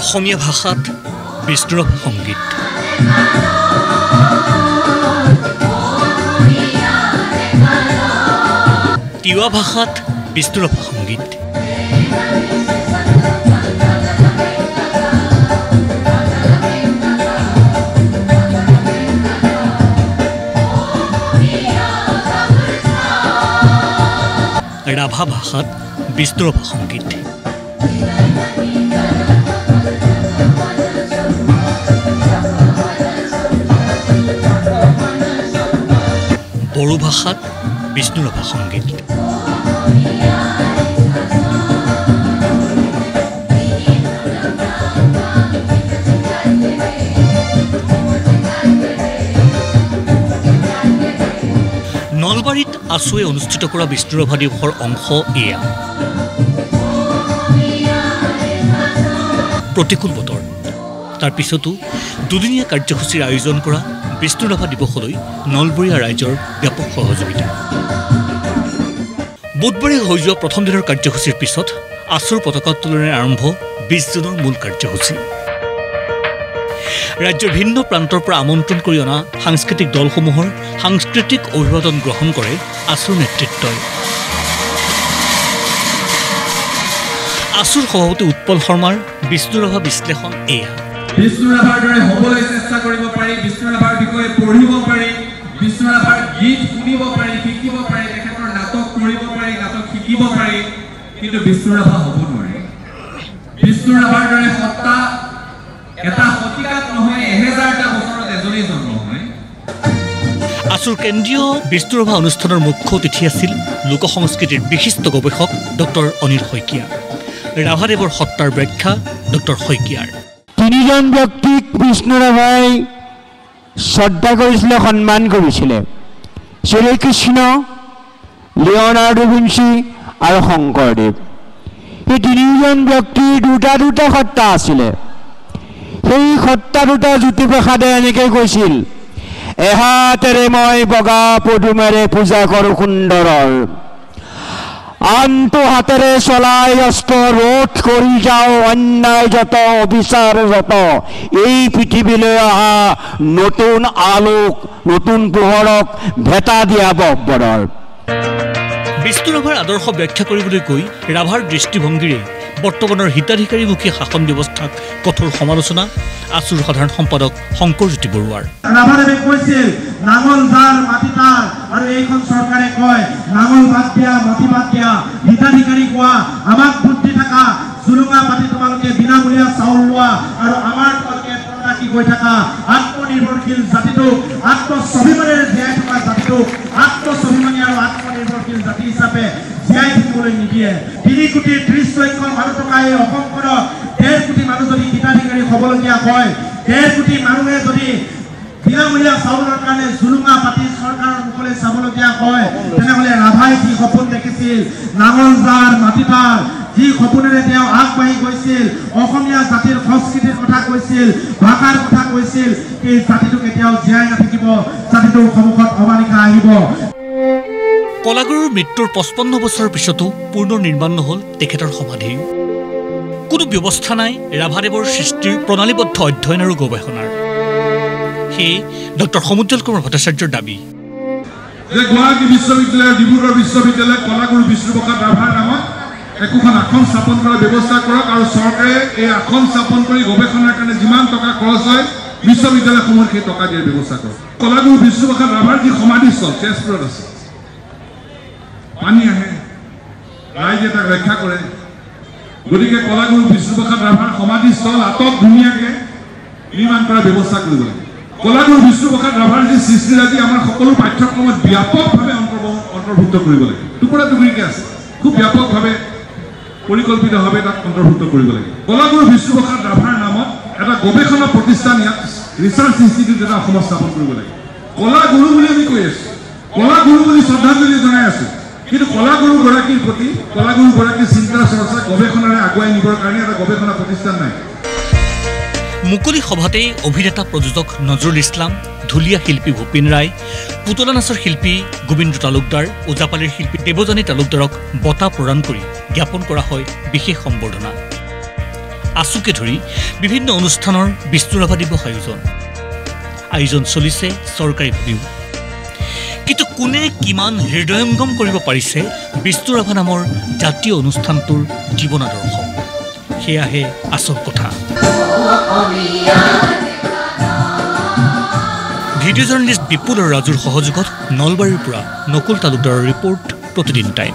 অসমীয়া ভাষাত বিষ্ণুৰাভা সংগীত। তিৱা ভাষাত বিষ্ণুৰাভা সংগীত। ৰাভা ভাষাত বিষ্ণুৰাভা সংগীত। বড়ো ভাষাত বিষ্ণুৰাভা সংগীত। নলবাৰীত আছুৱে অনুষ্ঠিত কৰা বিষ্ণুৰাভা দিৱসৰ অংশ এয়া। প্ৰতিকূল বতৰ, তাৰ পিছতো দুদিনীয়া কাৰ্যসূচীৰ আয়োজন কৰা বিষ্ণুৰাভা দিৱসলৈ নলবৰীয়া ৰাইজৰ ব্যাপক সহযোগিতা। বুধবাৰে হৈ যোৱা প্ৰথম দিনৰ কাৰ্যসূচীৰ পিছত আছুৰ পতাকা উত্তোলনেৰে আৰম্ভ 20 জুনৰ মূল কাৰ্যসূচী। ৰাজ্যৰ ভিন্ন প্ৰান্তৰ পৰা আমন্ত্ৰণ কৰি অনা সাংস্কৃতিক দলসমূহৰ সাংস্কৃতিক অভিবাদন গ্ৰহণ কৰে আছুৰ নেতৃত্বই। আছুৰ সভাপতি উৎপল শৰ্মাৰ বিষ্ণুৰাভা বিশ্লেষণ এয়া। বিষ্ণুৰাভাৰ দৰে হ'বলৈ চেষ্টা কৰিব পাৰি, বিষ্ণুৰাভাৰ বিষয়ে পঢ়িব পাৰি, বিষ্ণুৰাভাৰ গীত শুনিব পাৰি, শিকিব পাৰি, তেখেতৰ নাটক কৰিব পাৰি, নাটক শিকিব পাৰি, কিন্তু বিষ্ণুৰাভা হ'ব নোৱাৰে। বিষ্ণুৰাভাৰ দৰে সত্তা এটা শতিকাত নহয় 1000টা বছৰত এজনেই জন্ম হয়। আছুৰ কেন্দ্ৰীয় বিষ্ণুৰাভা অনুষ্ঠানৰ মুখ্য অতিথি আছিল লোক সংস্কৃতিৰ বিশিষ্ট গৱেষক ডক্টৰ অনিল শইকীয়া। ৰাভাদেৱৰ সত্তাৰ ব্যাখ্যা ডক্টৰ শইকীয়াৰ। তিনিজন ব্যক্তিক বিষ্ণুৰাভাই শ্ৰদ্ধা কৰিছিলে, সন্মান কৰিছিলে। শ্ৰীকৃষ্ণ, লিঅ'নাৰ্ডো ভিঞ্চি আৰু শংকৰদেৱ। এই তিনিজন ব্যক্তিৰ দুটা সত্তা আছিলে। সেই সত্তা দুটা জ্যোতিপ্ৰসাদে এনেকৈ কৈছিল, এহাতেৰে মই বগা পদুমেৰে পূজা কৰোঁ সুন্দৰৰ, আনটো হাতেৰে চলাই অস্ত্ৰ ৰোধ কৰি যাওঁ অন্যায় যত অবিচাৰ যত, এই পৃথিৱীলৈ অহা নতুন আলোক নতুন পোহৰক ভেটা দিয়া বকবৰৰ। বিষ্ণুৰাভাৰ আদৰ্শ ব্যাখ্যা কৰিবলৈ গৈ ৰাভাৰ দৃষ্টিভংগীৰে বৰ্তমানৰ হিতাধিকাৰীমুখী শাসন ব্যৱস্থাক কঠোৰ সমালোচনা আছুৰ সাধাৰণ সম্পাদক শংকৰজ্যোতি বৰুৱাৰ। ৰাভাদেৱে কৈছিল নাঙল যাৰ মাটি তাৰ, আৰু এইখন চৰকাৰে কয় নাঙল বাদ দিয়া মাটি বাদ দিয়া, হিতাধিকাৰী কোৱা, আমাক বুদ্ধি থাকা, জুলুঙা পাতি তোমালোকে বিনামূলীয়া চাউল লোৱা, আৰু আমাৰ তোমালোকে ৰাখি গৈ থাকা আত্মনিৰ্ভৰশীল জাতিটোক, আত্মস্বাভিমানেৰে জীয়াই থকা জাতিটোক আত্মস্বাভিমানী আৰু আত্মনিৰ্ভৰশীল জাতি হিচাপে জীয়াই থাকিবলৈ নিদিয়ে। 3 কোটি 30 লক্ষ মানুহ থকা এই অসমখনত 1.5 কোটি মানুহ যদি হিতাধিকাৰী হ'বলগীয়া হয়, 1.5 কোটি মানুহে যদি বিনামূলীয়া চাউলৰ কাৰণে জুলুঙা পাতি চৰকাৰৰ মুখলৈ চাবলগীয়া হয়, তেনেহ'লে ৰাভাই যি সপোন দেখিছিল, নাঙল যাৰ মাটি তাৰ, যি সপোনেৰে তেওঁ আগবাঢ়ি গৈছিল, অসমীয়া জাতিৰ সংস্কৃতিৰ কথা কৈছিল, ভাষাৰ কথা কৈছিল, এই জাতিটো কেতিয়াও জীয়াই নাথাকিব, জাতিটোৰ সন্মুখত অমানিশা আহিব। কলাগুৰুৰ মৃত্যুৰ 55 বছৰৰ পিছতো পুনৰ নিৰ্মাণ নহ'ল তেখেতৰ সমাধি। কোনো ব্যৱস্থা নাই ৰাভাদেৱৰ সৃষ্টিৰ প্ৰণালীবদ্ধ অধ্যয়ন আৰু গৱেষণাৰ। সেয়ে ডক্টৰ সমুজ্জ্বল কুমাৰ ভট্টাচাৰ্যৰ দাবী যে গুৱাহাটী বিশ্ববিদ্যালয়, ডিব্ৰুগড় বিশ্ববিদ্যালয় কলাগুৰু বিষ্ণুপ্ৰসাদ ৰাভাৰ নামত একোখন আসন স্থাপন কৰাৰ ব্যৱস্থা কৰক, আৰু চৰকাৰে এই আসন স্থাপন কৰি গৱেষণাৰ কাৰণে যিমান টকা খৰচ হয় বিশ্ববিদ্যালয়সমূহত সেই টকা দিয়াৰ ব্যৱস্থা কৰক। কলাগুৰু বিষ্ণুপ্ৰসাদ ৰাভাৰ যি সমাধিস্থল তেজপুৰত আছে, পানী আহে, ৰাইজে তাক ৰক্ষা কৰে, গতিকে কলাগুৰু বিষ্ণুপ্ৰসাদ ৰাভাৰ সমাধিস্থল আটক ধুনীয়াকৈ নিৰ্মাণ কৰাৰ ব্যৱস্থা কৰিব লাগে। কলাগুৰু বিষ্ণুপ্ৰসাদ ৰাভাৰ যি সৃষ্টিৰাজি আমাৰ সকলো পাঠ্যক্ৰমত ব্যাপকভাৱে অন্তৰ্ভুক্ত কৰিব লাগে। টুকুৰা টুকুৰিকৈ আছে, খুব ব্যাপকভাৱে পৰিকল্পিতভাৱে তাক অন্তৰ্ভুক্ত কৰিব লাগে। কলাগুৰু বিষ্ণুপ্ৰসাদ ৰাভাৰ নামত এটা গৱেষণা প্ৰতিষ্ঠান, ইয়াত ৰিচাৰ্চ ইনষ্টিটিউট এটা অসমত স্থাপন কৰিব লাগে। কলাগুৰু বুলি আমি কৈ আছোঁ, কলাগুৰু বুলি শ্ৰদ্ধাঞ্জলি জনাই আছোঁ, কিন্তু কলাগুৰুগৰাকীৰ প্ৰতি, কলাগুৰুগৰাকীৰ চিন্তা চৰ্চা গৱেষণাৰে আগুৱাই নিবৰ কাৰণে এটা গৱেষণা প্ৰতিষ্ঠান নাই। মুকলি সভাতেই অভিনেতা প্ৰযোজক নজৰুল ইছলাম, ঢুলীয়া শিল্পী ভূপেন ৰায়, পুতলা নাচৰ শিল্পী গোবিন্দ তালুকদাৰ, ওজাপালিৰ শিল্পী দেৱজানী তালুকদাৰক বঁটা প্ৰদান কৰি জ্ঞাপন কৰা হয় বিশেষ সম্বৰ্ধনা। আছুকে ধৰি বিভিন্ন অনুষ্ঠানৰ বিষ্ণু ৰাভা দিৱস আয়োজন চলিছে চৰকাৰীভাৱেও। কিন্তু কোনে কিমান হৃদয়ংগম কৰিব পাৰিছে বিষ্ণু ৰাভা নামৰ জাতীয় অনুষ্ঠানটোৰ জীৱনাদৰ্শ, সেয়াহে আচল কথা। ভিডিঅ' জাৰ্নেলিষ্ট বিপুল আৰু ৰাজুৰ সহযোগত নলবাৰীৰ পৰা নকুল তালুকদাৰৰ ৰিপৰ্ট, প্ৰতিদিন টাইম।